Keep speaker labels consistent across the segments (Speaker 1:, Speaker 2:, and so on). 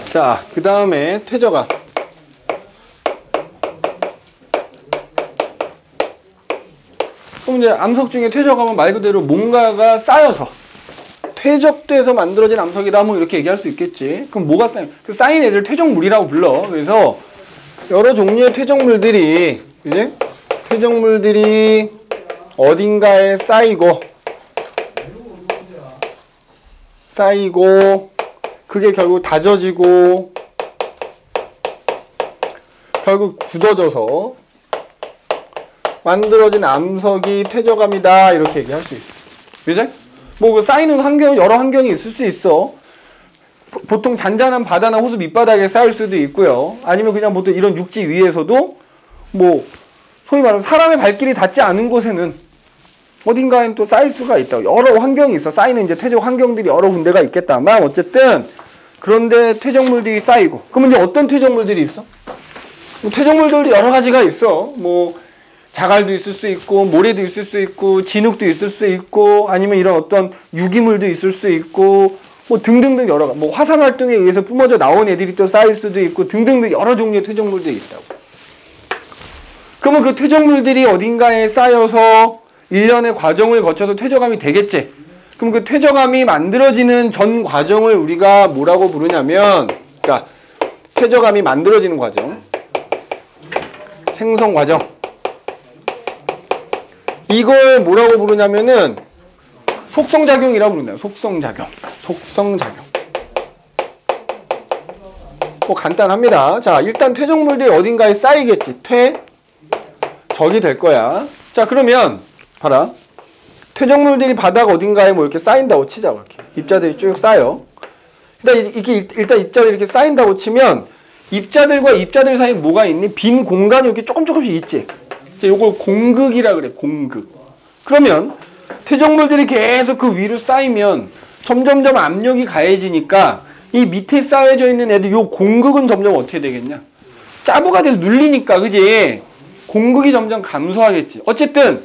Speaker 1: 자, 그 다음에 퇴적암. 그럼 이제 암석 중에 퇴적암은 말 그대로 뭔가가 쌓여서 퇴적돼서 만들어진 암석이다 뭐 이렇게 얘기할 수 있겠지. 그럼 뭐가 쌓인? 그 쌓인 애들 퇴적물이라고 불러. 그래서 여러 종류의 퇴적물들이 이제 퇴적물들이 어딘가에 쌓이고 그게 결국 다져지고 결국 굳어져서 만들어진 암석이 퇴적암이다 이렇게 얘기할 수 있어. 그지? 뭐 그 쌓이는 환경 여러 환경이 있을 수 있어. 보통 잔잔한 바다나 호수 밑바닥에 쌓일 수도 있고요. 아니면 그냥 보통 이런 육지 위에서도 뭐 소위 말하면 사람의 발길이 닿지 않은 곳에는 어딘가엔 또 쌓일 수가 있다. 여러 환경이 있어. 쌓이는 이제 퇴적 환경들이 여러 군데가 있겠다만 어쨌든 그런데 퇴적물들이 쌓이고 그러면 이제 어떤 퇴적물들이 있어? 퇴적물들도 여러 가지가 있어. 뭐 자갈도 있을 수 있고 모래도 있을 수 있고 진흙도 있을 수 있고 아니면 이런 어떤 유기물도 있을 수 있고 뭐 등등등 여러 가지 뭐 화산 활동에 의해서 뿜어져 나온 애들이 또 쌓일 수도 있고 등등등 여러 종류의 퇴적물들이 있다고. 그러면 그 퇴적물들이 어딘가에 쌓여서 일련의 과정을 거쳐서 퇴적암이 되겠지. 그럼 그 퇴적암이 만들어지는 전 과정을 우리가 뭐라고 부르냐면 그러니까 퇴적암이 만들어지는 과정 생성 과정 이걸 뭐라고 부르냐면은 속성작용이라고 부른다. 속성작용. 뭐 간단합니다. 자, 일단 퇴적물들이 어딘가에 쌓이겠지. 퇴적이 될 거야. 자, 그러면 봐라. 퇴적물들이 바닥 어딘가에 뭐 이렇게 쌓인다고 치자고 이렇게. 입자들이 쭉 쌓여. 일단 입자들이 이렇게 쌓인다고 치면 입자들과 입자들 사이에 뭐가 있니? 빈 공간이 이렇게 조금씩 있지. 요걸 공극이라 그래. 공극. 그러면 퇴적물들이 계속 그 위로 쌓이면 점점점 압력이 가해지니까 이 밑에 쌓여져 있는 애들 요 공극은 점점 어떻게 되겠냐? 짜부가 돼서 눌리니까 그지? 공극이 점점 감소하겠지. 어쨌든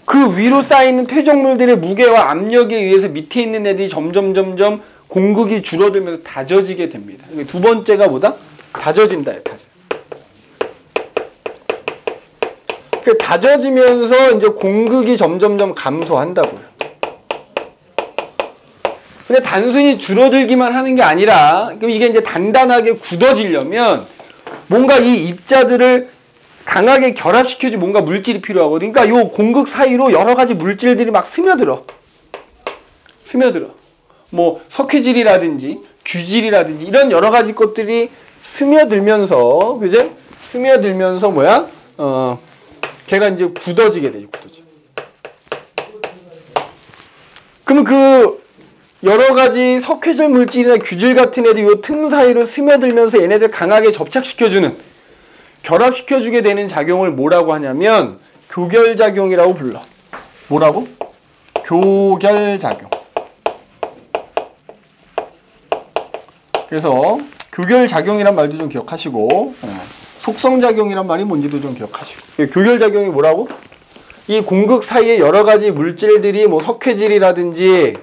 Speaker 1: 그 위로 쌓이는 퇴적물들의 무게와 압력에 의해서 밑에 있는 애들이 점점 공극이 줄어들면서 다져지게 됩니다. 두 번째가 뭐다? 다져진다. 그 다져지면서 이제 공극이 점점점 감소한다고요. 근데 단순히 줄어들기만 하는 게 아니라 그럼 이게 이제 단단하게 굳어지려면 뭔가 이 입자들을 강하게 결합시켜줄 뭔가 물질이 필요하거든. 그러니까 요 공극 사이로 여러 가지 물질들이 막 스며들어. 뭐 석회질이라든지 규질이라든지 이런 여러 가지 것들이 스며들면서 그죠? 스며들면서 뭐야? 걔가 이제 굳어지게 되죠. 그러면 그 여러 가지 석회질 물질이나 규질 같은 애들 요 틈 사이로 스며들면서 얘네들 강하게 접착시켜주는 결합시켜주게 되는 작용을 뭐라고 하냐면 교결작용이라고 불러. 뭐라고? 교결작용. 그래서 교결작용이란 말도 좀 기억하시고 속성작용이란 말이 뭔지도 좀 기억하시고. 교결작용이 뭐라고? 이 공극 사이에 여러 가지 물질들이 뭐 석회질이라든지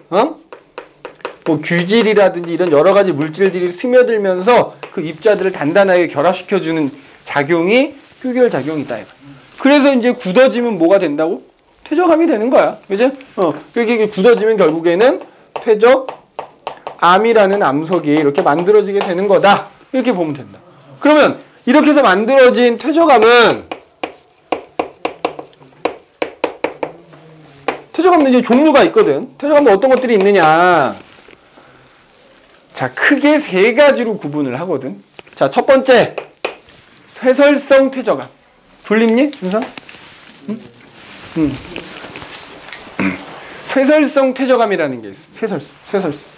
Speaker 1: 뭐 규질이라든지 이런 여러 가지 물질들이 스며들면서 그 입자들을 단단하게 결합시켜주는 작용이 교결작용이다. 그래서 이제 굳어지면 뭐가 된다고? 퇴적암이 되는 거야. 그죠? 이렇게 굳어지면 결국에는 퇴적암이라는 암석이 이렇게 만들어지게 되는 거다. 이렇게 보면 된다. 그러면 이렇게 해서 만들어진 퇴적암은 퇴적암은 이제 종류가 있거든. 퇴적암은 어떤 것들이 있느냐? 자, 크게 세 가지로 구분을 하거든. 자, 첫 번째 쇠설성 퇴적암. 졸립니? 준상? 응? 쇠설성 퇴적암이라는 게 있어. 쇠설성.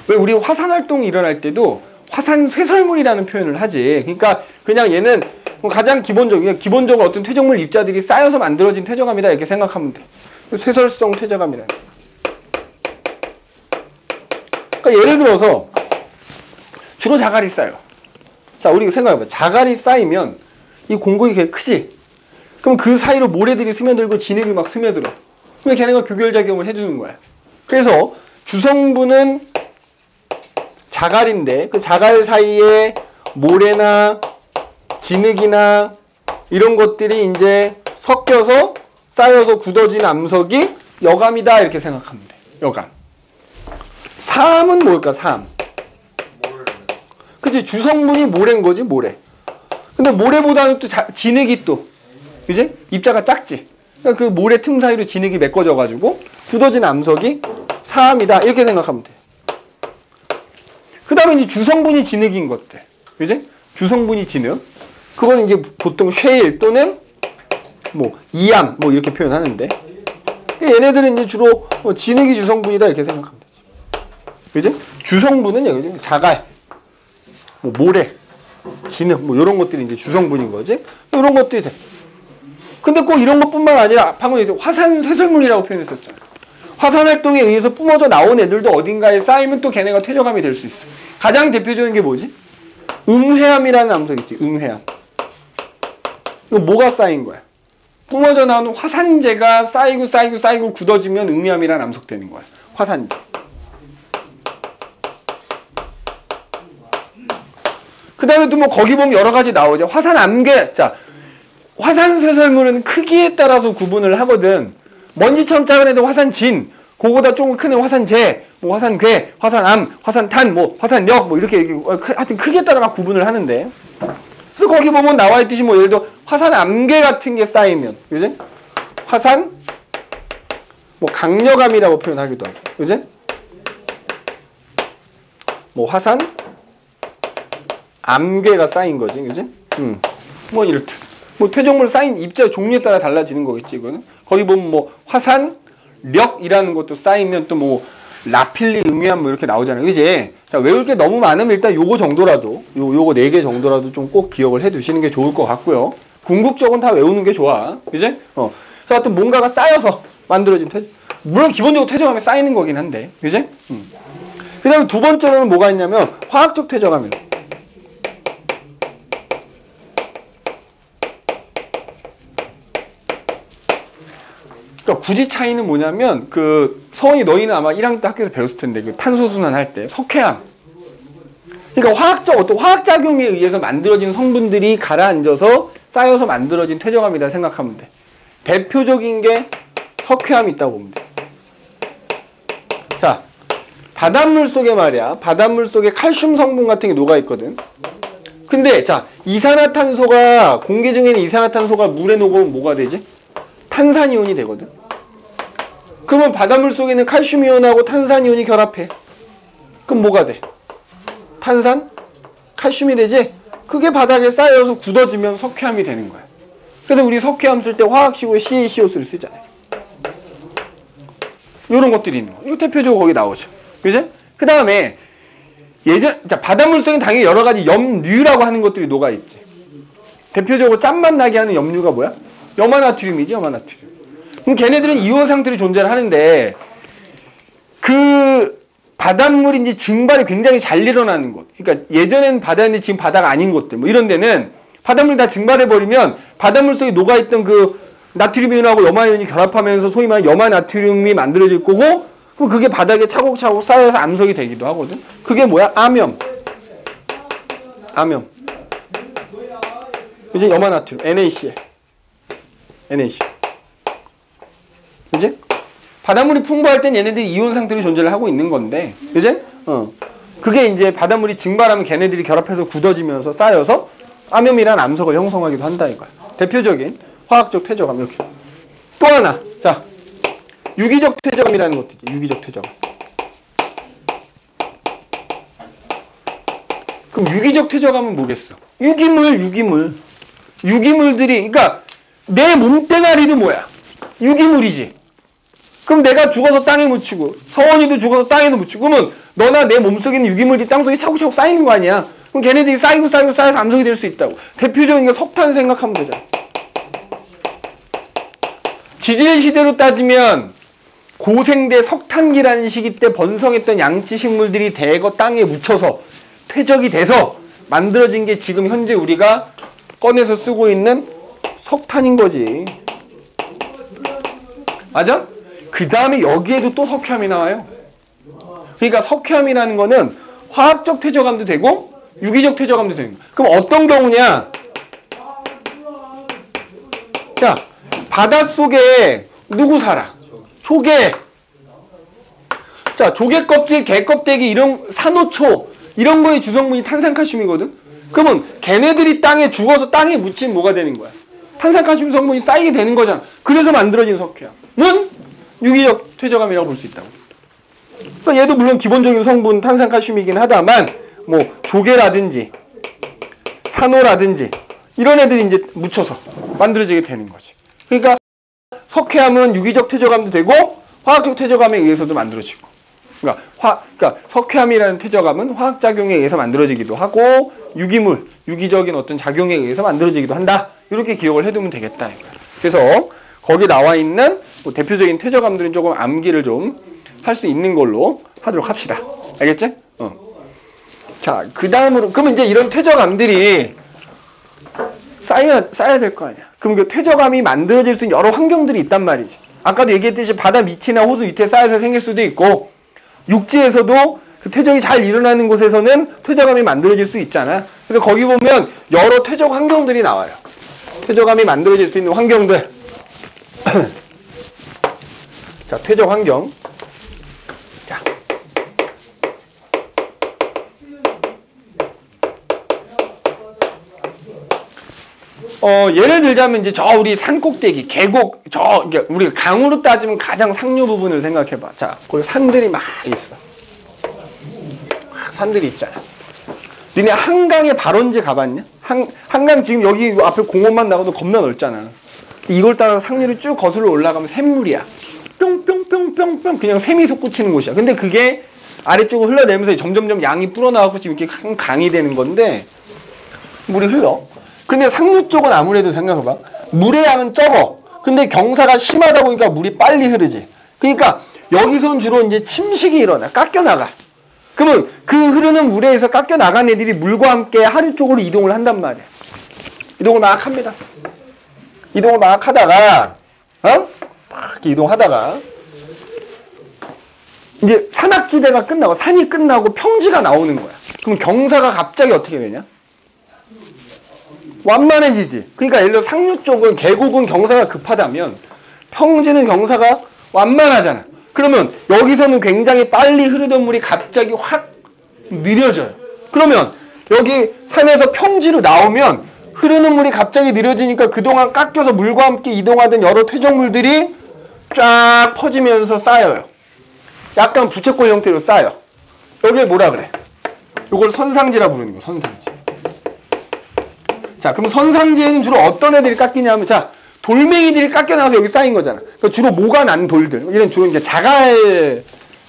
Speaker 1: 왜 우리 화산 활동이 일어날 때도 화산 쇠설물이라는 표현을 하지. 그러니까 그냥 얘는 가장 기본적으로 어떤 퇴적물 입자들이 쌓여서 만들어진 퇴적암이다 이렇게 생각하면 돼. 쇠설성 퇴적암이라는. 그러니까 예를 들어서 주로 자갈이 쌓여. 자, 우리 생각해봐. 자갈이 쌓이면 이 공극이 되게 크지? 그럼 그 사이로 모래들이 스며들고 진흙이 막 스며들어. 그럼 걔네가 교결작용을 해주는 거야. 그래서 주성분은 자갈인데 그 자갈 사이에 모래나 진흙이나 이런 것들이 이제 섞여서 쌓여서 굳어진 암석이 여감이다 이렇게 생각하면 돼. 여감. 사암은 뭘까? 사암. 그치? 주성분이 모래인 거지, 모래. 근데 모래보다는 또 진흙이 또, 그지? 입자가 작지? 그러니까 그 모래 틈 사이로 진흙이 메꿔져가지고 굳어진 암석이 사암이다 이렇게 생각하면 돼. 그 다음에 이제 주성분이 진흙인 것들. 그지? 주성분이 진흙. 그건 이제 보통 쉐일 또는 뭐 이암 뭐 이렇게 표현하는데 얘네들은 이제 주로 진흙이 주성분이다 이렇게 생각하면 되지. 그지? 주성분은 여기 자갈, 뭐 모래, 진흙 뭐 이런 것들이 이제 주성분인 거지. 이런 것들이 돼. 근데 꼭 이런 것뿐만 아니라 방금 화산 쇠설물이라고 표현했었잖아. 화산 활동에 의해서 뿜어져 나온 애들도 어딘가에 쌓이면 또 걔네가 퇴적암이 될 수 있어. 가장 대표적인 게 뭐지? 음회암이라는 암석 있지. 음회암. 이거 뭐가 쌓인 거야? 뿜어져 나오는 화산재가 쌓이고 굳어지면 음회암이라는 암석 되는 거야. 화산재. 그 다음에 또 뭐 거기 보면 여러 가지 나오죠. 화산암괴. 자, 화산쇠설물은 크기에 따라서 구분을 하거든. 먼지처럼 작은 애들 화산진, 그거보다 조금 큰 애 화산재, 뭐 화산괴, 화산암, 화산탄, 뭐 화산역, 뭐 이렇게 하여튼 크기에 따라 막 구분을 하는데. 그래서 거기 보면 나와 있듯이 뭐 예를 들어 화산암괴 같은 게 쌓이면, 그지? 화산, 뭐 강력암이라고 표현하기도 하고, 그지? 뭐 화산 암괴가 쌓인 거지, 그지? 뭐 이렇듯. 뭐 퇴적물 쌓인 입자 종류에 따라 달라지는 거겠지, 이거는. 거기 보면 뭐 화산력이라는 것도 쌓이면 또 뭐 라필리, 응해암 뭐 이렇게 나오잖아요, 그지? 자, 외울 게 너무 많으면 일단 요거 정도라도, 요거 4개 정도라도 좀 꼭 기억을 해 두시는 게 좋을 것 같고요. 궁극적은 다 외우는 게 좋아, 그지? 그래서 하여튼 뭔가가 쌓여서 만들어진 퇴적. 물론 기본적으로 퇴적하면 쌓이는 거긴 한데, 그지? 그 다음에 두 번째로는 뭐가 있냐면 화학적 퇴적암이에요. 그러니까 굳이 차이는 뭐냐면 그 서원이 너희는 아마 1학년 때 학교에서 배웠을 텐데 그 탄소순환 할 때 석회암. 그러니까 어떤 화학작용에 의해서 만들어진 성분들이 가라앉아서 쌓여서 만들어진 퇴적암이다 생각하면 돼. 대표적인 게 석회암이 있다고 보면 돼. 자, 바닷물 속에 말이야. 바닷물 속에 칼슘 성분 같은 게 녹아 있거든. 근데 자, 이산화탄소가 공기 중에 있는 이산화탄소가 물에 녹으면 뭐가 되지? 탄산이온이 되거든. 그러면 바닷물 속에 있는 칼슘이온하고 탄산이온이 결합해. 그럼 뭐가 돼? 탄산? 칼슘이 되지? 그게 바닥에 쌓여서 굳어지면 석회암이 되는 거야. 그래서 우리 석회암 쓸 때 화학식으로 CaCO3를 쓰잖아요. 이런 것들이 있는 거. 이거 대표적으로 거기 나오죠. 그죠? 그 다음에 자, 바닷물 속엔 당연히 여러 가지 염류라고 하는 것들이 녹아있지. 대표적으로 짠맛 나게 하는 염류가 뭐야? 염화나트륨이지, 염화나트륨. 그럼 걔네들은 이온 상태로 존재를 하는데 그 바닷물인지 증발이 굉장히 잘 일어나는 곳. 그러니까 예전엔 바다인데 지금 바다가 아닌 곳들. 뭐 이런 데는 바닷물이 다 증발해버리면 바닷물 속에 녹아있던 그 나트륨 이온하고 염화이온이 결합하면서 소위 말하는 염화나트륨이 만들어질 거고 그럼 그게 바닥에 차곡차곡 쌓여서 암석이 되기도 하거든. 그게 뭐야? 암염. 암염. 이제 염화나트륨. NaCl. 그지? 바닷물이 풍부할 땐 얘네들이 이온 상태로 존재를 하고 있는 건데, 그지? 그게 이제 바닷물이 증발하면 걔네들이 결합해서 굳어지면서 쌓여서 암염이란 암석을 형성하기도 한다 이거야. 대표적인 화학적 퇴적암 이렇게. 또 하나, 자, 유기적 퇴적암이라는 것도 있죠. 유기적 퇴적암. 그럼 유기적 퇴적암은 뭐겠어? 유기물들이, 그러니까 내 몸뚱아리도 뭐야? 유기물이지. 그럼 내가 죽어서 땅에 묻히고 서원이도 죽어서 땅에도 묻히고 그러면 너나 내 몸속에 있는 유기물들이 땅속에 차곡차곡 쌓이는 거 아니야. 그럼 걔네들이 쌓여서 암석이 될 수 있다고. 대표적인 게 석탄 생각하면 되잖아. 지질 시대로 따지면 고생대 석탄기라는 시기 때 번성했던 양치 식물들이 대거 땅에 묻혀서 퇴적이 돼서 만들어진 게 지금 현재 우리가 꺼내서 쓰고 있는 석탄인 거지. 맞아? 그 다음에 여기에도 또 석회암이 나와요. 그러니까 석회암이라는 거는 화학적 퇴적암도 되고 유기적 퇴적암도 되는 거야. 그럼 어떤 경우냐? 자, 바닷속에 누구 살아? 조개. 자, 조개 껍질, 개 껍데기, 이런 산호초 이런 거의 주성분이 탄산칼슘이거든. 그러면 걔네들이 땅에 죽어서 땅에 묻히면 뭐가 되는 거야? 탄산칼슘 성분이 쌓이게 되는 거잖아. 그래서 만들어진 석회암은 유기적 퇴적암이라고 볼 수 있다고. 그러니까 얘도 물론 기본적인 성분 탄산칼슘이긴 하다만 뭐 조개라든지 산호라든지 이런 애들이 이제 묻혀서 만들어지게 되는 거지. 그러니까 석회암은 유기적 퇴적암도 되고 화학적 퇴적암에 의해서도 만들어지고. 그러니까 석회암이라는 퇴적암은 화학작용에 의해서 만들어지기도 하고 유기물, 유기적인 어떤 작용에 의해서 만들어지기도 한다. 이렇게 기억을 해두면 되겠다. 그래서 거기 나와 있는 뭐 대표적인 퇴적암들은 조금 암기를 좀 할 수 있는 걸로 하도록 합시다. 알겠지? 자, 그 다음으로 그러면 이제 이런 퇴적암들이 쌓여야 될 거 아니야. 그럼 그 퇴적암이 만들어질 수 있는 여러 환경들이 있단 말이지. 아까도 얘기했듯이 바다 밑이나 호수 밑에 쌓여서 생길 수도 있고 육지에서도 그 퇴적이 잘 일어나는 곳에서는 퇴적암이 만들어질 수 있잖아. 그래서 거기 보면 여러 퇴적 환경들이 나와요. 퇴적암이 만들어질 수 있는 환경들. 자, 퇴적 환경. 자. 예를 들자면 이제 저 우리 산 꼭대기, 계곡, 우리 강으로 따지면 가장 상류 부분을 생각해봐. 자, 거기 산들이 막 있어. 산들이 있잖아. 니네 한강에 발원지 가봤냐? 한강 지금 여기 앞에 공원만 나가도 겁나 넓잖아. 이걸 따라서 상류를 쭉 거슬러 올라가면 샘물이야. 뿅뿅뿅뿅뿅 그냥 샘이 솟구치는 곳이야. 근데 그게 아래쪽으로 흘러내면서 점점점 양이 불어나고 지금 이렇게 한 강이 되는 건데 물이 흘러. 근데 상류 쪽은 아무래도 생각해봐. 물의 양은 적어. 근데 경사가 심하다 보니까 물이 빨리 흐르지. 그러니까 여기서는 주로 이제 침식이 일어나. 깎여나가. 그러면 그 흐르는 물에 의해서 깎여나간 애들이 물과 함께 하류 쪽으로 이동을 한단 말이야. 이동을 막 합니다. 이동을 막 하다가, 막 이렇게 이동하다가, 이제 산악지대가 끝나고, 산이 끝나고 평지가 나오는 거야. 그럼 경사가 갑자기 어떻게 되냐? 완만해지지. 그러니까 예를 들어 상류 쪽은, 계곡은 경사가 급하다면, 평지는 경사가 완만하잖아. 그러면 여기서는 굉장히 빨리 흐르던 물이 갑자기 확 느려져요. 그러면 여기 산에서 평지로 나오면 흐르는 물이 갑자기 느려지니까 그동안 깎여서 물과 함께 이동하던 여러 퇴적물들이 쫙 퍼지면서 쌓여요. 약간 부채꼴 형태로 쌓여. 여기를 뭐라 그래? 이걸 선상지라 부르는 거야. 선상지. 자, 그럼 선상지에는 주로 어떤 애들이 깎이냐면, 자, 돌멩이들이 깎여나와서 여기 쌓인 거잖아. 그러니까 주로 모가 난 돌들. 이런 주로 이제 자갈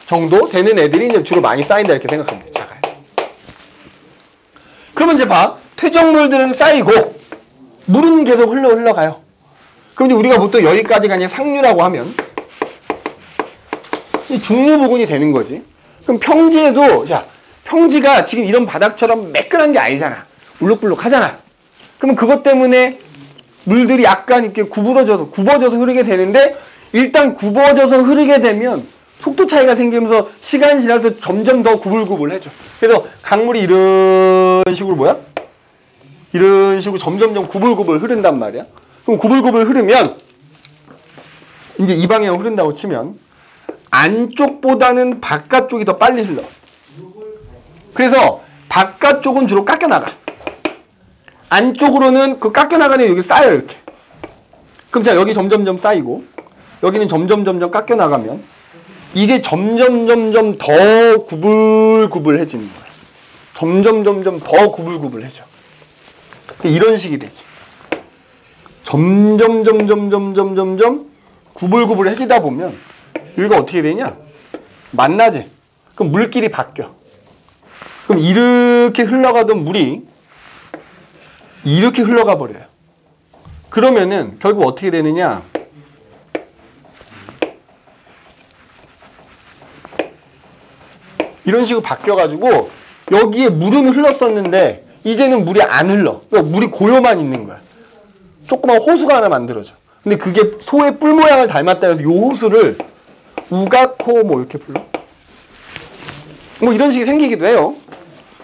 Speaker 1: 정도 되는 애들이 이제 주로 많이 쌓인다 이렇게 생각하면 돼. 자갈. 그러면 이제 봐. 퇴적물들은 쌓이고 물은 계속 흘러가요. 그럼 이제 우리가 보통 여기까지가 이제 상류라고 하면 이 중류 부근이 되는 거지. 그럼 평지에도, 자, 평지가 지금 이런 바닥처럼 매끈한 게 아니잖아. 울룩불룩하잖아. 그러면 그것 때문에 물들이 약간 이렇게 굽어져서 흐르게 되는데, 일단 굽어져서 흐르게 되면 속도 차이가 생기면서 시간이 지나서 점점 더 구불구불해져. 그래서 강물이 이런 식으로 뭐야? 이런 식으로 점점점 구불구불 흐른단 말이야. 그럼 구불구불 흐르면 이제 이 방향으로 흐른다고 치면 안쪽보다는 바깥쪽이 더 빨리 흘러. 그래서 바깥쪽은 주로 깎여나가. 안쪽으로는 그 깎여나가는 여기 쌓여요, 이렇게. 그럼 자, 여기 점점점 쌓이고, 여기는 점점점점 깎여나가면, 이게 점점점점 더 구불구불해지는 거야. 점점점점 더 구불구불해져. 이런 식이 되지. 점점점점점점점 구불구불해지다 보면, 여기가 어떻게 되냐? 만나지? 그럼 물길이 바뀌어. 그럼 이렇게 흘러가던 물이 이렇게 흘러가 버려요. 그러면은 결국 어떻게 되느냐? 이런 식으로 바뀌어가지고 여기에 물은 흘렀었는데 이제는 물이 안 흘러. 그러니까 물이 고요만 있는 거야. 조그만 호수가 하나 만들어져. 근데 그게 소의 뿔 모양을 닮았다 해서 이 호수를 우가코 뭐 이렇게 불러. 뭐 이런 식이 생기기도 해요.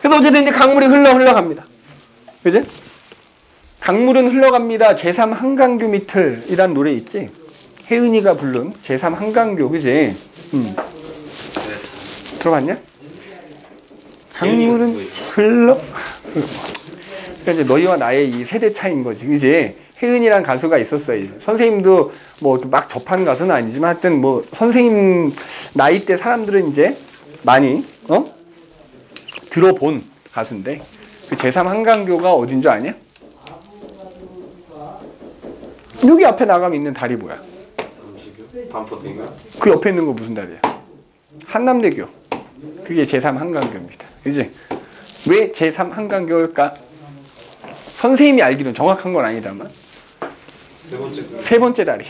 Speaker 1: 그래서 어쨌든 이제 강물이 흘러갑니다. 그지? 강물은 흘러갑니다. 제3 한강교 밑을이란 노래 있지? 혜은이가 부른 제3 한강교, 그지? 들어봤냐? 강물은 흘러. 그러니까 이제 너희와 나의 이 세대 차이인 거지, 그지? 혜은이란 가수가 있었어요. 선생님도 뭐 막 접한 가수는 아니지만 하여튼 뭐 선생님 나이 때 사람들은 이제 많이 들어본 가수인데 그 제3 한강교가 어딘 줄 아냐? 여기 앞에 나가면 있는 다리 뭐야?
Speaker 2: 반포대인가?
Speaker 1: 그 옆에 있는 거 무슨 다리야? 한남대교. 그게 제3 한강교입니다. 그지? 왜 제3 한강교일까? 선생님이 알기로는 정확한 건 아니다만 세 번째 다리.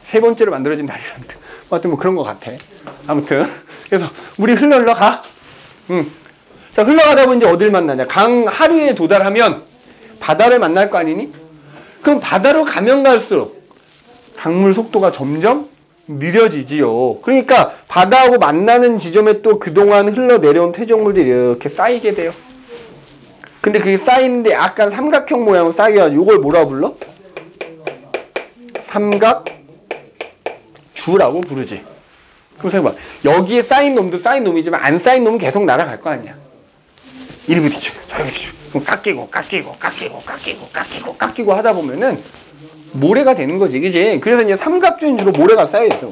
Speaker 1: 세 번째로 만들어진 다리란데. 하여튼 뭐 그런 것 같아. 아무튼 그래서 물이 흘러가. 자, 흘러가다 보면 이제 어딜 만나냐? 강 하류에 도달하면 바다를 만날 거 아니니? 그럼 바다로 가면 갈수록 강물 속도가 점점 느려지지요. 그러니까 바다하고 만나는 지점에 또 그동안 흘러내려온 퇴적물들이 이렇게 쌓이게 돼요. 근데 그게 쌓이는데 약간 삼각형 모양으로 쌓여가지고 이걸 뭐라 불러? 삼각주라고 부르지. 그럼 생각해봐. 여기에 쌓인 놈도 쌓인 놈이지만 안 쌓인 놈은 계속 날아갈 거 아니야. 이리 부딪히고 저리 부딪히고 그럼 깎이고 하다 보면은 모래가 되는 거지, 그지? 그래서 이제 삼각주인 주로 모래가 쌓여 있어.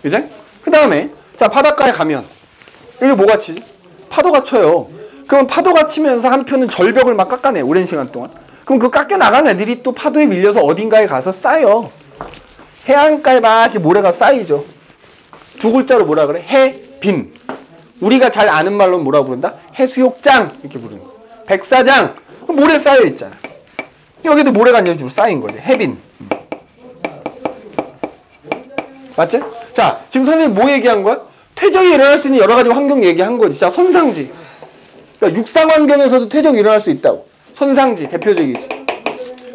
Speaker 1: 그지? 그 다음에 자, 바닷가에 가면 여기 뭐가 치지? 파도가 쳐요. 그럼 파도가 치면서 한편은 절벽을 막 깎아내, 오랜 시간 동안. 그럼 그 깎여 나간 애들이 또 파도에 밀려서 어딘가에 가서 쌓여. 해안가에 막 이렇게 모래가 쌓이죠. 두 글자로 뭐라 그래? 해빈. 우리가 잘 아는 말로 뭐라 부른다? 해수욕장 이렇게 부르는 거. 백사장. 모래 쌓여 있잖아. 여기도 모래가 이제 좀 쌓인 거지. 해빈. 맞지? 자, 지금 선생님 뭐 얘기한 거야? 퇴적이 일어날 수 있는 여러 가지 환경 얘기한 거지. 자, 선상지. 그러니까 육상 환경에서도 퇴적이 일어날 수 있다고. 선상지 대표적이지.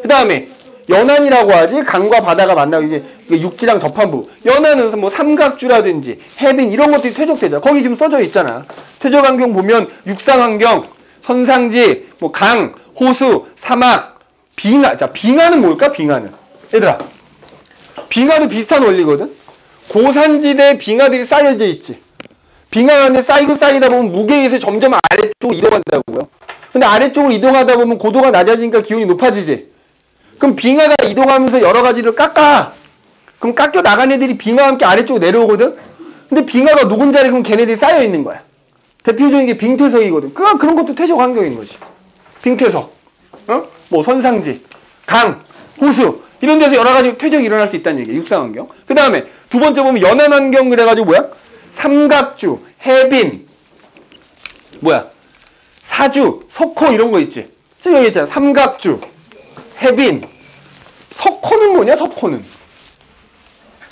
Speaker 1: 그 다음에 연안이라고 하지. 강과 바다가 만나고 이게 육지랑 접한 부분. 연안은 뭐 삼각주라든지 해빈 이런 것들이 퇴적되죠. 거기 지금 써져 있잖아. 퇴적 환경 보면 육상 환경, 선상지, 뭐 강, 호수, 사막, 빙하. 자, 빙하는 뭘까? 빙하는. 얘들아, 빙하도 비슷한 원리거든. 고산지대에 빙하들이 쌓여져 있지. 빙하 안에 쌓이다 보면 무게에서 점점 아래쪽으로 이동한다고요. 근데 아래쪽으로 이동하다 보면 고도가 낮아지니까 기온이 높아지지. 그럼 빙하가 이동하면서 여러 가지를 깎아. 그럼 깎여 나간 애들이 빙하와 함께 아래쪽으로 내려오거든. 근데 빙하가 녹은 자리에 그럼 걔네들이 쌓여 있는 거야. 대표적인 게 빙퇴석이거든. 그런 것도 퇴적 환경인 거지. 빙퇴석, 뭐 선상지, 강, 호수 이런 데서 여러 가지 퇴적이 일어날 수 있다는 얘기야. 육상 환경. 그 다음에 두 번째 보면 연안 환경 그래가지고 뭐야? 삼각주, 해빈, 뭐야? 사주, 석호 이런 거 있지. 지금 여기 있잖아. 삼각주, 해빈, 석호는 뭐냐? 석호는.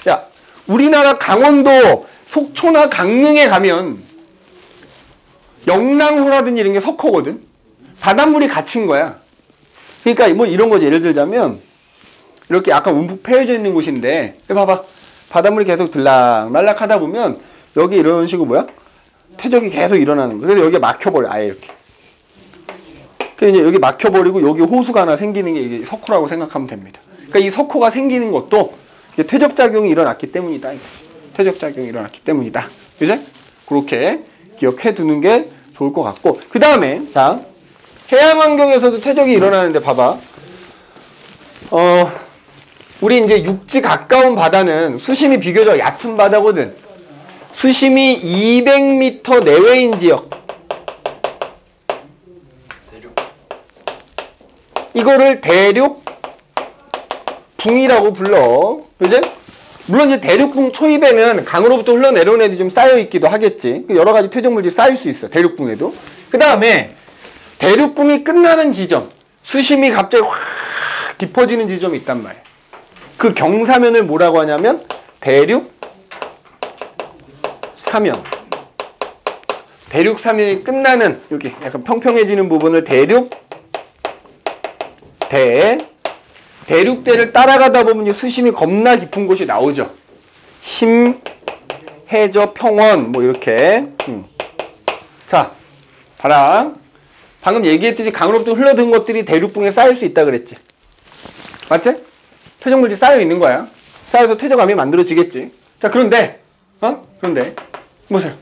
Speaker 1: 야, 우리나라 강원도 속초나 강릉에 가면 영랑호라든지 이런 게 석호거든. 바닷물이 갇힌 거야. 그러니까 뭐 이런 거지. 예를 들자면 이렇게 약간 움푹 패여져 있는 곳인데 봐봐. 바닷물이 계속 들락날락 하다 보면 여기 이런 식으로 뭐야? 퇴적이 계속 일어나는 거야. 그래서 여기가 막혀버려. 아예 이렇게. 그래서 이제 여기 막혀버리고 여기 호수가 하나 생기는 게 이게 석호라고 생각하면 됩니다. 그러니까 이 석호가 생기는 것도 퇴적작용이 일어났기 때문이다. 퇴적작용이 일어났기 때문이다. 그죠? 그렇게 기억해 두는 게 좋을 것 같고. 그 다음에 자, 해양 환경에서도 퇴적이 일어나는데 봐봐. 우리 이제 육지 가까운 바다는 수심이 비교적 얕은 바다거든. 수심이 200m 내외인 지역. 이거를 대륙붕이라고 불러. 그지? 물론 이제 대륙붕 초입에는 강으로부터 흘러내려온 애들이 좀 쌓여있기도 하겠지. 여러 가지 퇴적물들이 쌓일 수 있어. 대륙붕에도. 그 다음에 대륙붕이 끝나는 지점. 수심이 갑자기 확 깊어지는 지점이 있단 말이야. 그 경사면을 뭐라고 하냐면 대륙사면. 대륙사면이 끝나는 여기 약간 평평해지는 부분을 대륙대를 따라가다 보면 수심이 겁나 깊은 곳이 나오죠. 심, 해저, 평원 뭐 이렇게. 자, 봐라. 방금 얘기했듯이 강으로부터 흘러든 것들이 대륙붕에 쌓일 수 있다 그랬지. 맞지? 퇴적물질이 쌓여 있는 거야. 쌓여서 퇴적암이 만들어지겠지. 자, 그런데 그런데 보세요.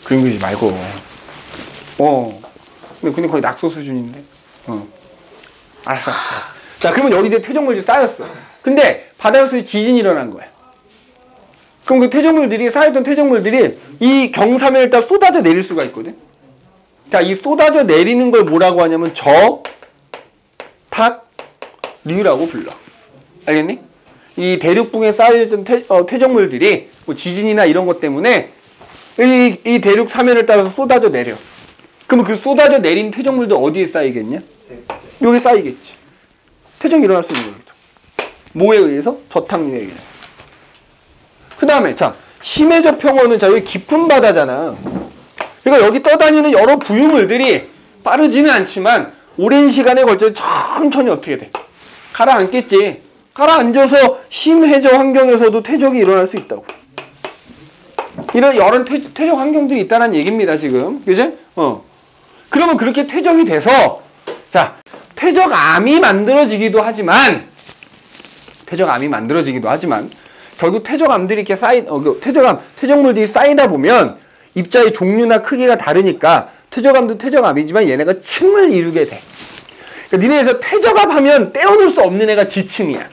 Speaker 1: 그림 그리지 말고. 근데 거의 낙서 수준인데. 알았어. 자, 그러면 여기 이제 퇴적물질이 쌓였어. 근데 바다에서 지진이 일어난 거야. 그럼 그 퇴적물들이, 쌓였던 퇴적물들이 이 경사면을 따라 쏟아져 내릴 수가 있거든. 자, 이 쏟아져 내리는 걸 뭐라고 하냐면 저탁류라고 불러. 알겠니? 이 대륙붕에 쌓여있던 퇴적물들이 뭐 지진이나 이런 것 때문에 이 대륙 사면을 따라서 쏟아져 내려. 그러면 그 쏟아져 내린 퇴적물도 어디에 쌓이겠냐? 여기 쌓이겠지. 퇴적이 일어날 수 있는 거겠죠. 뭐에 의해서? 저탁류에 의해서. 그 다음에 자, 심해저 평원은 자, 여기 깊은 바다잖아. 그러니까 여기 떠다니는 여러 부유물들이 빠르지는 않지만 오랜 시간에 걸쳐 천천히 어떻게 돼? 가라앉겠지. 가라앉아서 심해저 환경에서도 퇴적이 일어날 수 있다고. 이런 여러 퇴적 환경들이 있다는 얘기입니다, 지금. 그지? 그러면 그렇게 퇴적이 돼서 자, 퇴적암이 만들어지기도 하지만 결국 퇴적암들이 이렇게 퇴적물들이 쌓이다 보면 입자의 종류나 크기가 다르니까 퇴적암도 퇴적암이지만 얘네가 층을 이루게 돼. 그러니까 니네에서 퇴적암 하면 떼어놓을 수 없는 애가 지층이야.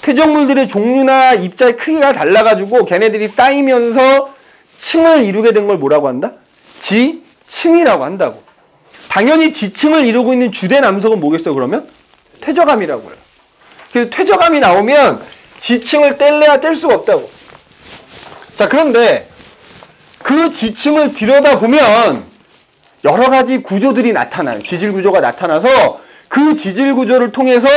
Speaker 1: 퇴적물들의 종류나 입자의 크기가 달라가지고 걔네들이 쌓이면서 층을 이루게 된 걸 뭐라고 한다? 지층이라고 한다고. 당연히 지층을 이루고 있는 주된 암석은 뭐겠어 그러면? 퇴적암이라고 해요. 그래서 퇴적암이 나오면 지층을 뗄래야 뗄 수가 없다고. 자, 그런데 그 지층을 들여다보면 여러 가지 구조들이 나타나요. 지질 구조가 나타나서 그 지질 구조를 통해서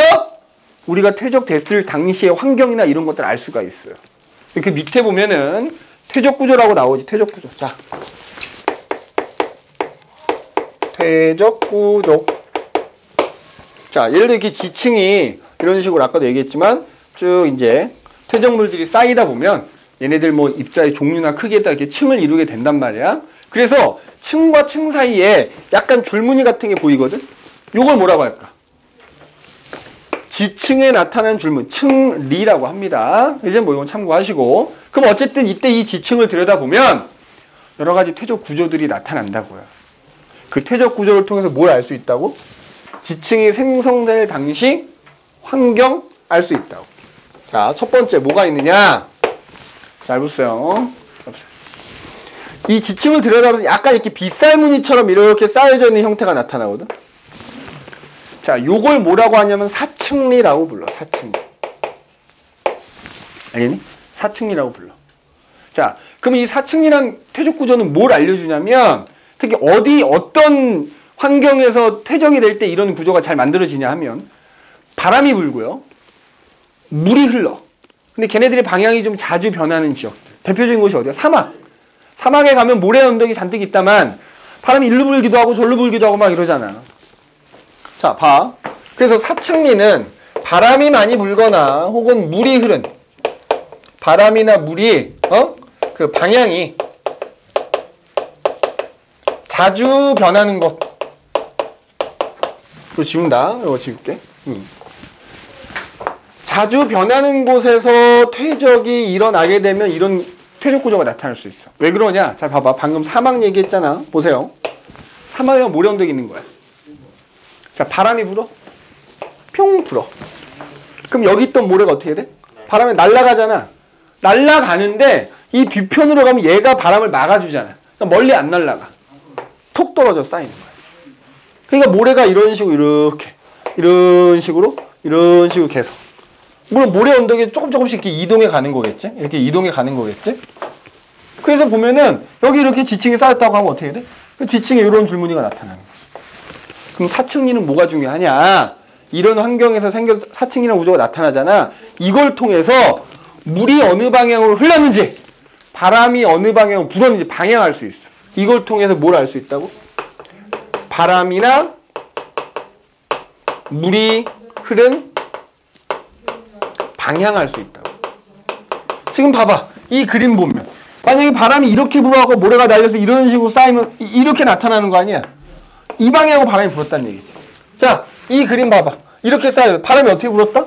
Speaker 1: 우리가 퇴적됐을 당시의 환경이나 이런 것들을 알 수가 있어요. 이렇게 밑에 보면은 퇴적 구조라고 나오지. 퇴적 구조. 자, 퇴적 구조. 자, 예를 들어 이렇게 지층이 이런 식으로 아까도 얘기했지만 쭉 이제 퇴적물들이 쌓이다 보면 얘네들 뭐 입자의 종류나 크기에 따라 이렇게 층을 이루게 된단 말이야. 그래서 층과 층 사이에 약간 줄무늬 같은 게 보이거든. 요걸 뭐라고 할까? 지층에 나타난 줄무늬, 층리라고 합니다. 이제 뭐 이건 참고하시고. 그럼 어쨌든 이때 이 지층을 들여다보면 여러 가지 퇴적 구조들이 나타난다고요. 그 퇴적 구조를 통해서 뭘 알 수 있다고? 지층이 생성될 당시 환경 알 수 있다고. 자, 첫 번째 뭐가 있느냐? 잘 보세요. 이 지층을 들여다보면 약간 이렇게 빗살무늬처럼 이렇게 쌓여져 있는 형태가 나타나거든. 자, 요걸 뭐라고 하냐면 사층리라고 불러. 사층리. 알겠니? 사층리라고 불러. 자, 그럼 이 사층리란 퇴적 구조는 뭘 알려주냐면 특히 어떤 환경에서 퇴적이 될 때 이런 구조가 잘 만들어지냐 하면 바람이 불고요. 물이 흘러. 근데 걔네들의 방향이 좀 자주 변하는 지역들. 대표적인 곳이 어디야? 사막. 사막에 가면 모래 언덕이 잔뜩 있다만 바람이 일로 불기도 하고 절로 불기도 하고 막 이러잖아. 자, 봐. 그래서 사층리는 바람이 많이 불거나 혹은 물이 흐른 바람이나 물이 그 방향이 자주 변하는 것. 이거 지운다. 이거 지울게. 자주 변하는 곳에서 퇴적이 일어나게 되면 이런 퇴적 구조가 나타날 수 있어. 왜 그러냐? 자, 봐봐. 방금 사막 얘기했잖아. 보세요. 사막에 모래 언덕이 있는 거야. 자, 바람이 불어? 평 불어. 그럼 여기 있던 모래가 어떻게 돼? 바람에 날아가잖아. 날아가는데 이 뒤편으로 가면 얘가 바람을 막아주잖아. 그러니까 멀리 안 날아가. 톡 떨어져 쌓이는 거야. 그러니까 모래가 이런 식으로 이런 식으로 계속. 물론 모래 언덕이 조금씩 이렇게 이동해 가는 거겠지? 이렇게 이동해 가는 거겠지? 그래서 보면은 여기 이렇게 지층이 쌓였다고 하면 어떻게 돼? 그 지층에 이런 줄무늬가 나타나는 거야. 그럼 사층리는 뭐가 중요하냐? 이런 환경에서 사층이라는 구조가 나타나잖아. 이걸 통해서 물이 어느 방향으로 흘렀는지 바람이 어느 방향으로 불었는지 방향할 수 있어. 이걸 통해서 뭘 알 수 있다고? 바람이나 물이 흐른 방향할 수 있다고. 지금 봐봐. 이 그림 보면 만약에 바람이 이렇게 불어가고 모래가 날려서 이런 식으로 쌓이면 이렇게 나타나는 거 아니야? 이 방향으로 바람이 불었다는 얘기지. 자, 이 그림 봐봐. 이렇게 쌓여. 바람이 어떻게 불었다?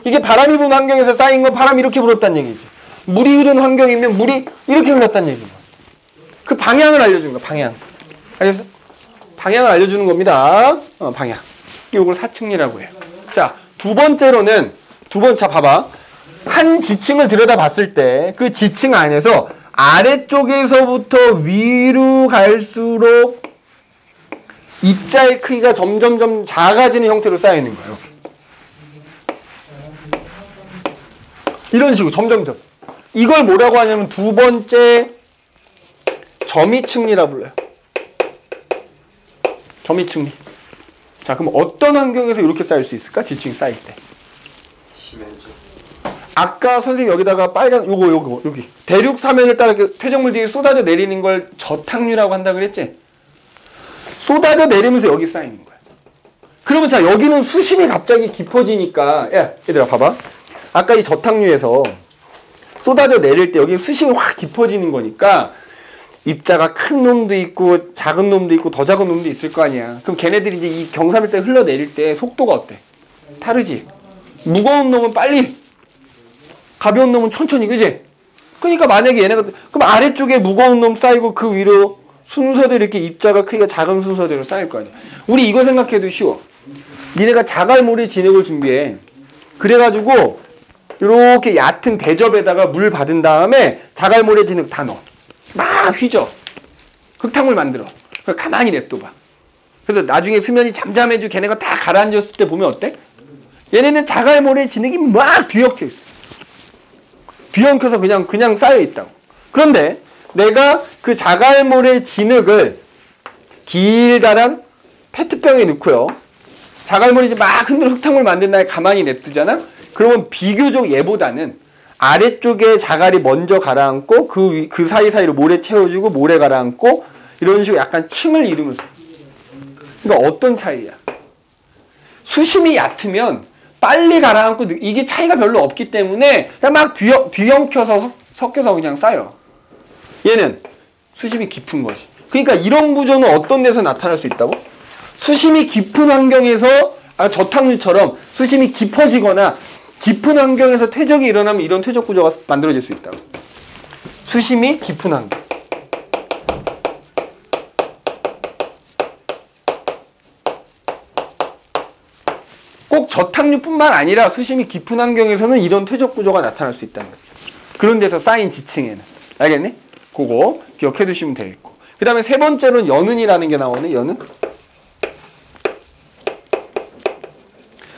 Speaker 1: 이게 바람이 부는 환경에서 쌓인 건 바람이 이렇게 불었다는 얘기지. 물이 흐르는 환경이면 물이 이렇게 흘렀다는 얘기야. 그 방향을 알려주는 거야. 방향. 알겠어? 방향을 알려주는 겁니다. 방향. 이걸 사측리라고 해요. 자, 두 번째로는 자 봐봐. 한 지층을 들여다봤을 때 그 지층 안에서 아래쪽에서부터 위로 갈수록 입자의 크기가 점점점 작아지는 형태로 쌓여있는 거예요. 이런 식으로 점점점. 이걸 뭐라고 하냐면 두 번째 점이층리라 불러요. 점이층리. 자, 그럼 어떤 환경에서 이렇게 쌓일 수 있을까? 지층이 쌓일 때.
Speaker 2: 심해져.
Speaker 1: 아까 선생님 여기다가 빨간 요거 여기 대륙 사면을 따라 퇴적물들이 쏟아져 내리는 걸 저탁류라고 한다 그랬지? 쏟아져 내리면서 여기 쌓이는 거야. 그러면 자, 여기는 수심이 갑자기 깊어지니까, 야, 얘들아 봐봐. 아까 이 저탁류에서 쏟아져 내릴 때 여기 수심이 확 깊어지는 거니까 입자가 큰 놈도 있고 작은 놈도 있고 더 작은 놈도 있을 거 아니야. 그럼 걔네들이 이제 이 경사밀대 흘러내릴 때 속도가 어때? 다르지? 무거운 놈은 빨리, 가벼운 놈은 천천히, 그지? 그러니까 만약에 얘네가, 그럼 아래쪽에 무거운 놈 쌓이고 그 위로 순서대로 이렇게 입자가 크기가 작은 순서대로 쌓일 거 아니야. 우리 이거 생각해도 쉬워. 니네가 자갈모래 진흙을 준비해. 그래가지고 이렇게 얕은 대접에다가 물 받은 다음에 자갈모래 진흙 다 넣어. 막 휘저. 흙탕물 만들어. 그걸 가만히 냅둬봐. 그래서 나중에 수면이 잠잠해지고 걔네가 다 가라앉았을 때 보면 어때? 얘네는 자갈모래 진흙이 막 뒤엉켜 있어. 뒤엉켜서 그냥 쌓여 있다고. 그런데 내가 그 자갈모래 진흙을 길다란 페트병에 넣고요. 자갈모래 막 흔들어 흙탕물 만든 다음에 가만히 냅두잖아? 그러면 비교적 얘보다는 아래쪽에 자갈이 먼저 가라앉고 그 사이사이로 모래 채워주고 모래 가라앉고 이런 식으로 약간 층을 이루면서. 그러니까 어떤 차이야? 수심이 얕으면 빨리 가라앉고 이게 차이가 별로 없기 때문에 그냥 막 뒤엉켜서 섞여서 그냥 쌓여. 얘는 수심이 깊은 거지. 그러니까 이런 구조는 어떤 데서 나타날 수 있다고? 수심이 깊은 환경에서 저탕류처럼 수심이 깊어지거나 깊은 환경에서 퇴적이 일어나면 이런 퇴적 구조가 만들어질 수 있다고. 수심이 깊은 환경. 꼭 저탕류뿐만 아니라 수심이 깊은 환경에서는 이런 퇴적 구조가 나타날 수 있다는 거죠. 그런 데서 쌓인 지층에는. 알겠니? 그거 기억해 두시면 되겠고. 그 다음에 세 번째로는 연은이라는 게 나오네. 연은.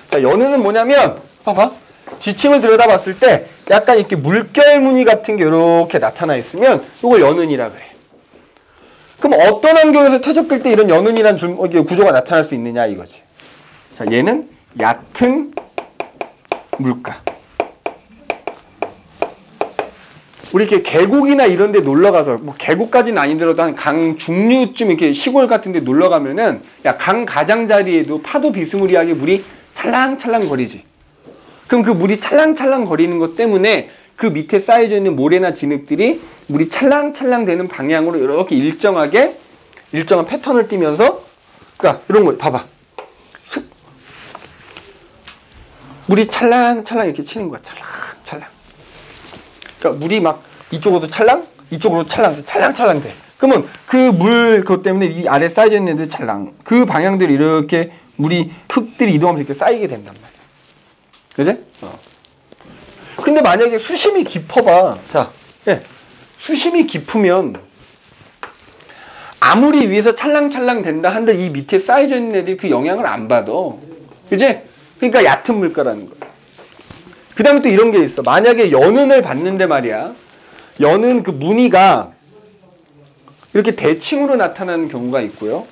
Speaker 1: 자, 연은은 뭐냐면 봐봐. 지층을 들여다봤을 때 약간 이렇게 물결 무늬 같은 게 이렇게 나타나 있으면 이걸 연은이라 그래. 그럼 어떤 환경에서 퇴적될 때 이런 연은이란 구조가 나타날 수 있느냐 이거지. 자, 얘는 얕은 물가. 우리 이렇게 계곡이나 이런 데 놀러 가서, 뭐 계곡까지는 아니더라도 한 강 중류쯤 이렇게 시골 같은 데 놀러 가면은 야, 강 가장자리에도 파도 비스무리하게 물이 찰랑찰랑 거리지. 그럼 그 물이 찰랑찰랑 거리는 것 때문에 그 밑에 쌓여져 있는 모래나 진흙들이 물이 찰랑찰랑 되는 방향으로 이렇게 일정한 패턴을 띠면서, 그러니까 이런 거 봐봐. 물이 찰랑찰랑 이렇게 치는 거야. 찰랑찰랑. 그러니까 물이 막 이쪽으로도 찰랑, 이쪽으로 찰랑찰랑 돼. 그러면 그 물 그것 때문에 이 아래 쌓여져 있는 애들 찰랑. 그 방향대로 이렇게 물이 흙들이 이동하면서 이렇게 쌓이게 된단 말이야. 그지? 근데 만약에 수심이 깊어봐. 자, 예. 수심이 깊으면 아무리 위에서 찰랑찰랑 된다 한들 이 밑에 쌓여져 있는 애들이 그 영향을 안 받아. 그지? 그러니까 얕은 물가라는 거야. 그 다음에 또 이런 게 있어. 만약에 연은을 봤는데 말이야. 연은 그 무늬가 이렇게 대칭으로 나타나는 경우가 있고요.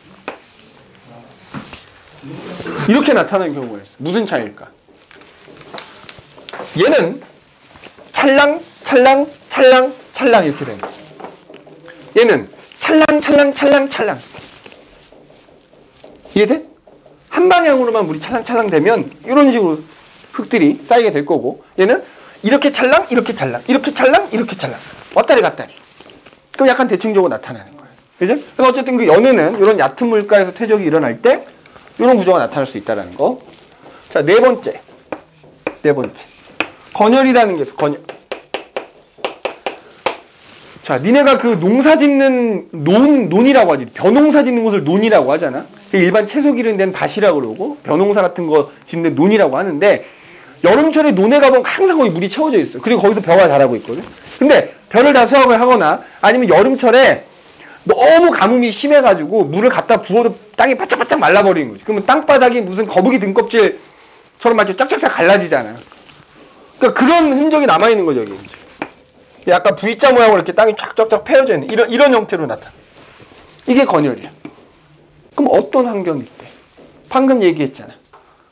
Speaker 1: 이렇게 나타나는 경우가 있어. 무슨 차이일까? 얘는 찰랑, 찰랑, 찰랑, 찰랑 이렇게 되는 거야. 얘는 찰랑, 찰랑, 찰랑, 찰랑. 이해돼? 한 방향으로만 물이 찰랑찰랑 되면 이런 식으로 흙들이 쌓이게 될 거고, 얘는 이렇게 찰랑, 이렇게 찰랑, 이렇게 찰랑, 이렇게 찰랑. 왔다리 갔다리. 그럼 약간 대칭적으로 나타나는 거예요. 그죠? 그래서 어쨌든 그 연우는 이런 얕은 물가에서 퇴적이 일어날 때 이런 구조가 나타날 수 있다는 거. 자, 네 번째. 건열이라는 게 있어. 건열. 자, 니네가 그 농사 짓는 논이라고 하지. 벼농사 짓는 곳을 논이라고 하잖아. 일반 채소 기르는 밭이라고 그러고 벼농사 같은 거 짓는 논이라고 하는데 여름철에 논에 가보면 항상 거기 물이 채워져 있어. 그리고 거기서 벼가 자라고 있거든. 근데 벼를 다 수확을 하거나 아니면 여름철에 너무 가뭄이 심해가지고 물을 갖다 부어도 땅이 바짝바짝 말라버리는 거지. 그러면 땅바닥이 무슨 거북이 등껍질처럼 마치 쫙쫙쫙 갈라지잖아. 그러니까 그런 흔적이 남아있는 거죠, 여기. 약간 V자 모양으로 이렇게 땅이 쫙쫙쫙 패여져 있는 이런 형태로 나타나. 이게 건열이야. 그럼 어떤 환경일 때? 방금 얘기했잖아.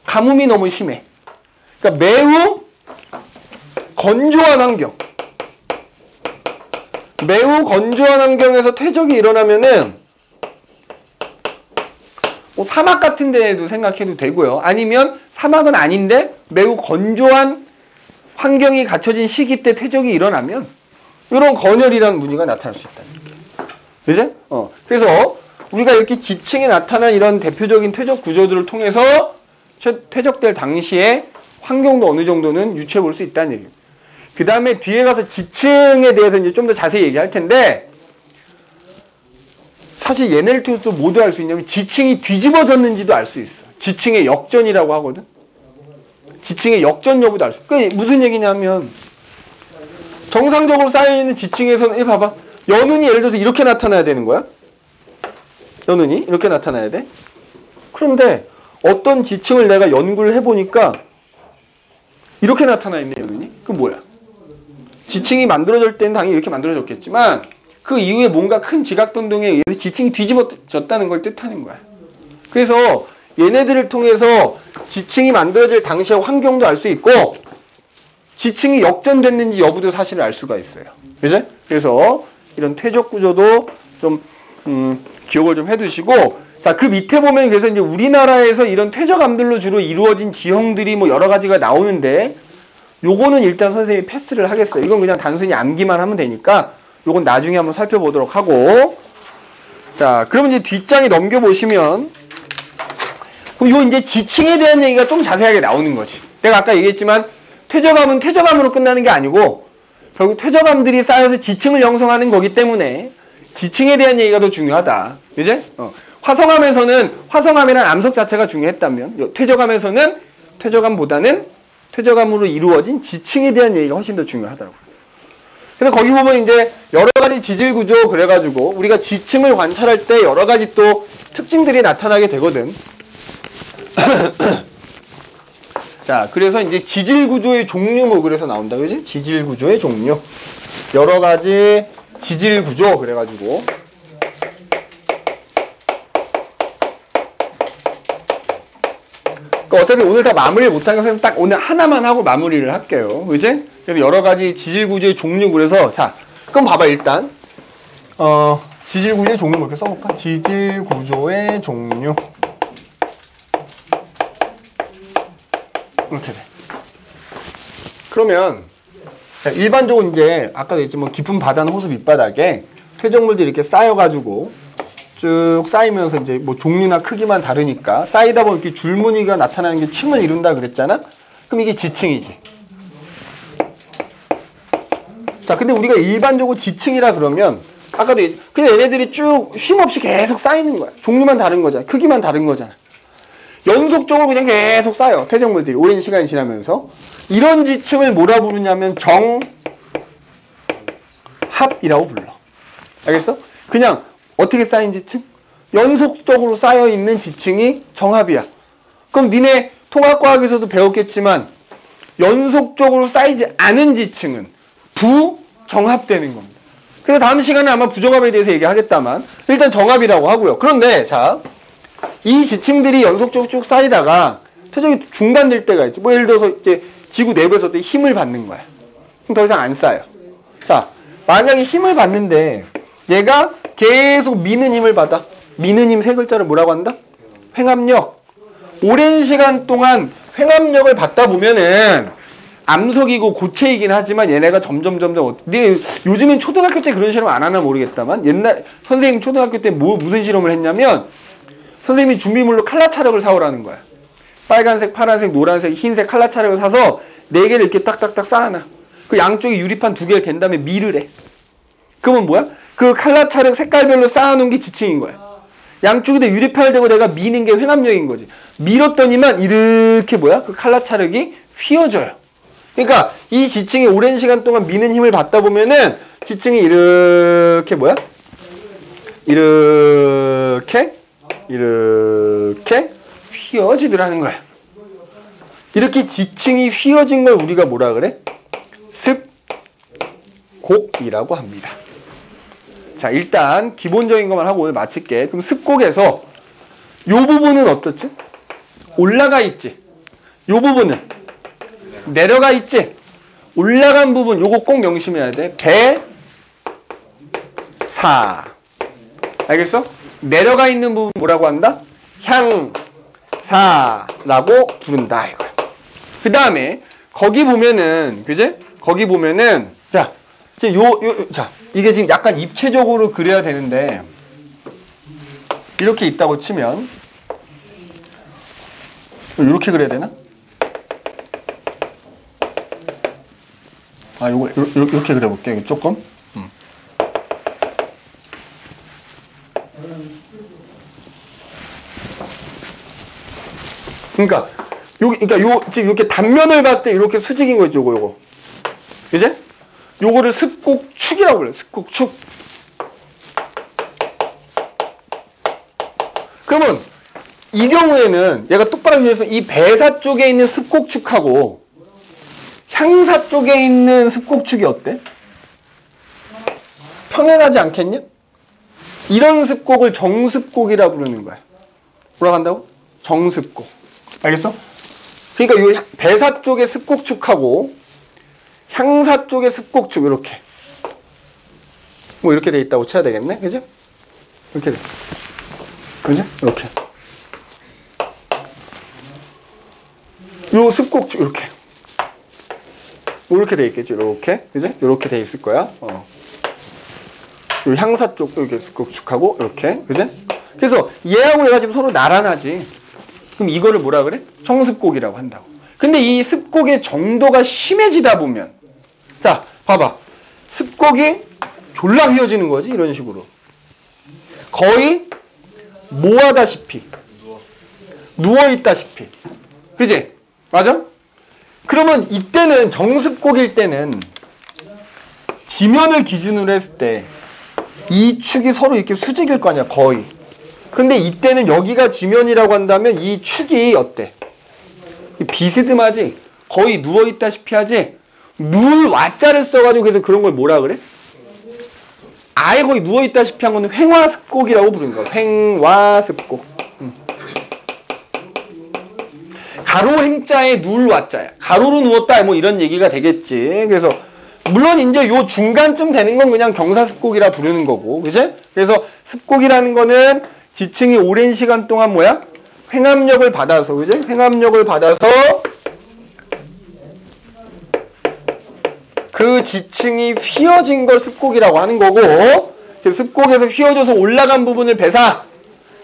Speaker 1: 가뭄이 너무 심해. 그러니까 매우 건조한 환경. 매우 건조한 환경에서 퇴적이 일어나면은 뭐 사막 같은 데에도 생각해도 되고요. 아니면 사막은 아닌데 매우 건조한 환경이 갖춰진 시기 때 퇴적이 일어나면 이런 건열이라는 무늬가 나타날 수 있다는 거예요. 그죠? 그래서 우리가 이렇게 지층에 나타난 이런 대표적인 퇴적 구조들을 통해서 퇴적될 당시에 환경도 어느 정도는 유추해 볼 수 있다는 얘기예요. 그 다음에 뒤에 가서 지층에 대해서 이제 좀 더 자세히 얘기할 텐데, 사실 얘네를 통해서 모두 알 수 있냐면 지층이 뒤집어졌는지도 알 수 있어. 지층의 역전이라고 하거든. 지층의 역전 여부도 알 수 있어. 그게 무슨 얘기냐면 정상적으로 쌓여있는 지층에서는 봐봐. 연운이 예를 들어서 이렇게 나타나야 되는 거야. 연운이 이렇게 나타나야 돼. 그런데 어떤 지층을 내가 연구를 해보니까 이렇게 나타나 있네, 연운이. 그럼 뭐야? 지층이 만들어질 때는 당연히 이렇게 만들어졌겠지만 그 이후에 뭔가 큰 지각 변동에 의해서 지층이 뒤집어졌다는 걸 뜻하는 거야. 그래서 얘네들을 통해서 지층이 만들어질 당시의 환경도 알 수 있고 지층이 역전됐는지 여부도 사실을 알 수가 있어요. 그죠? 그래서 이런 퇴적 구조도 좀 기억을 좀 해두시고, 자, 그 밑에 보면 그래서 이제 우리나라에서 이런 퇴적암들로 주로 이루어진 지형들이 뭐 여러 가지가 나오는데 요거는 일단 선생님이 패스를 하겠어요. 이건 그냥 단순히 암기만 하면 되니까 요건 나중에 한번 살펴보도록 하고, 자, 그러면 이제 뒷장에 넘겨보시면 그럼 요 이제 지층에 대한 얘기가 좀 자세하게 나오는 거지. 내가 아까 얘기했지만 퇴적암은 퇴적암으로 끝나는 게 아니고 결국 퇴적암들이 쌓여서 지층을 형성하는 거기 때문에 지층에 대한 얘기가 더 중요하다. 그지? 화성암에서는 화성암이라는 암석 자체가 중요했다면 퇴적암에서는 퇴적암보다는 퇴적암으로 이루어진 지층에 대한 얘기가 훨씬 더 중요하더라고요. 근데 거기 보면 이제 여러 가지 지질 구조 그래가지고 우리가 지층을 관찰할 때 여러 가지 또 특징들이 나타나게 되거든. 자, 그래서 이제 지질 구조의 종류 뭐 그래서 나온다, 그지? 지질 구조의 종류. 여러 가지 지질 구조 그래가지고. 그러니까 어차피 오늘 다 마무리를 못하니까 선생님 딱 오늘 하나만 하고 마무리를 할게요. 그지? 그래서 여러 가지 지질 구조의 종류 그래서 자, 그럼 봐봐 일단. 지질 구조의 종류 뭐 이렇게 써볼까? 지질 구조의 종류. 이렇게 돼. 그러면 일반적으로 이제 아까도 했지만 깊은 바다나 호수 밑바닥에 퇴적물들이 이렇게 쌓여가지고 쭉 쌓이면서 이제 뭐 종류나 크기만 다르니까 쌓이다 보면 이렇게 줄무늬가 나타나는 게 층을 이룬다 그랬잖아. 그럼 이게 지층이지. 자, 근데 우리가 일반적으로 지층이라 그러면 아까도 그냥 얘네들이 쭉 쉼없이 계속 쌓이는 거야. 종류만 다른 거잖아. 크기만 다른 거잖아. 연속적으로 그냥 계속 쌓여. 퇴적물들이 오랜 시간이 지나면서. 이런 지층을 뭐라 부르냐면 정합이라고 불러. 알겠어? 그냥 어떻게 쌓인 지층? 연속적으로 쌓여있는 지층이 정합이야. 그럼 니네 통합과학에서도 배웠겠지만 연속적으로 쌓이지 않은 지층은 부정합되는 겁니다. 그래서 다음 시간에 아마 부정합에 대해서 얘기하겠다만 일단 정합이라고 하고요. 그런데 자, 이 지층들이 연속적으로 쭉 쌓이다가 퇴적이 중단될 때가 있지. 뭐 예를 들어서 이제 지구 내부에서 또 힘을 받는 거야. 그럼 더 이상 안 쌓여. 자, 만약에 힘을 받는데 얘가 계속 미는 힘을 받아. 미는 힘 세 글자를 뭐라고 한다? 횡압력. 오랜 시간 동안 횡압력을 받다 보면은 암석이고 고체이긴 하지만 얘네가 점점 요즘엔 초등학교 때 그런 실험 안 하나 모르겠다만 옛날 선생님 초등학교 때 무슨 실험을 했냐면 선생님이 준비물로 칼라 찰흙을 사오라는 거야. 빨간색, 파란색, 노란색, 흰색 칼라 찰흙을 사서 4개를 이렇게 딱딱딱 쌓아놔. 그 양쪽에 유리판 2개를 댄 다음에 밀을 해. 그러면 뭐야? 그 칼라 찰흙 색깔별로 쌓아놓은 게 지층인 거야. 양쪽에다 유리판을 대고 내가 미는 게 횡압력인 거지. 밀었더니만 이렇게 뭐야? 그 칼라 찰흙이 휘어져요. 그러니까 이 지층이 오랜 시간 동안 미는 힘을 받다 보면은 지층이 이렇게 뭐야? 이렇게 휘어지더라는 거야. 이렇게 지층이 휘어진 걸 우리가 뭐라 그래? 습곡이라고 합니다. 자, 일단 기본적인 것만 하고 오늘 마칠게. 그럼 습곡에서 요 부분은 어떻지? 올라가 있지. 요 부분은 내려가 있지. 올라간 부분 요거 꼭 명심해야 돼. 배사. 알겠어? 내려가 있는 부분 뭐라고 한다? 향사라고 부른다 이거야. 그 다음에 거기 보면은 그제? 거기 보면은 자, 지금 자, 이게 지금 약간 입체적으로 그려야 되는데 이렇게 있다고 치면 이렇게 그려야 되나? 아, 요거 이렇게 그려볼게요. 조금. 그러니까 지금 이렇게 단면을 봤을 때 이렇게 수직인 거 있죠, 요거. 그제? 요거를 습곡축이라고 불러요. 습곡축. 그러면 이 경우에는 얘가 똑바로 그려서 이 배사 쪽에 있는 습곡축하고 향사 쪽에 있는 습곡축이 어때? 평행하지 않겠냐? 이런 습곡을 정습곡이라 부르는 거야. 뭐라고 한다고? 정습곡. 알겠어? 그러니까 요 배사 쪽의 습곡축하고 향사 쪽의 습곡축 이렇게 뭐 이렇게 돼 있다고 쳐야 되겠네, 그죠? 이렇게 돼, 그죠? 이렇게 요 습곡축 이렇게 뭐 이렇게 돼 있겠죠, 이렇게, 그죠? 이렇게 돼 있을 거야. 요 향사 쪽도 이렇게 습곡축하고 이렇게, 그죠? 그래서 얘하고 얘가 지금 서로 나란하지. 그럼 이거를 뭐라 그래? 정습곡이라고 한다고. 근데 이 습곡의 정도가 심해지다 보면 자, 봐봐. 습곡이 졸라 휘어지는 거지, 이런 식으로. 거의 뭐하다시피 누워있다시피. 그지? 맞아? 그러면 이때는 정습곡일 때는 지면을 기준으로 했을 때 이 축이 서로 이렇게 수직일 거 아니야, 거의. 근데 이때는 여기가 지면이라고 한다면 이 축이 어때? 비스듬하지? 거의 누워있다시피 하지? 누울 와자를 써가지고 그래서 그런 걸 뭐라 그래? 아예 거의 누워있다시피 한 거는 횡화습곡이라고 부르는 거야. 횡화습곡. 가로 행자에 누울 와자야. 가로로 누웠다 뭐 이런 얘기가 되겠지. 그래서 물론 이제 요 중간쯤 되는 건 그냥 경사습곡이라 부르는 거고, 그지? 그래서 습곡이라는 거는 지층이 오랜 시간 동안 뭐야? 횡압력을 받아서, 그지? 횡압력을 받아서 그 지층이 휘어진 걸 습곡이라고 하는 거고, 그래서 습곡에서 휘어져서 올라간 부분을 배사,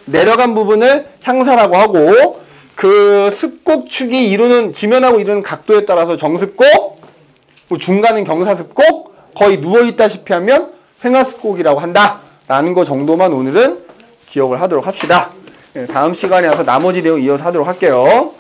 Speaker 1: 내려간 부분을 향사라고 하고, 그 습곡축이 이루는, 지면하고 이루는 각도에 따라서 정습곡, 중간은 경사습곡, 거의 누워있다시피 하면 횡화습곡이라고 한다라는 거 정도만 오늘은 기억을 하도록 합시다. 다음 시간에 와서 나머지 내용 이어서 하도록 할게요.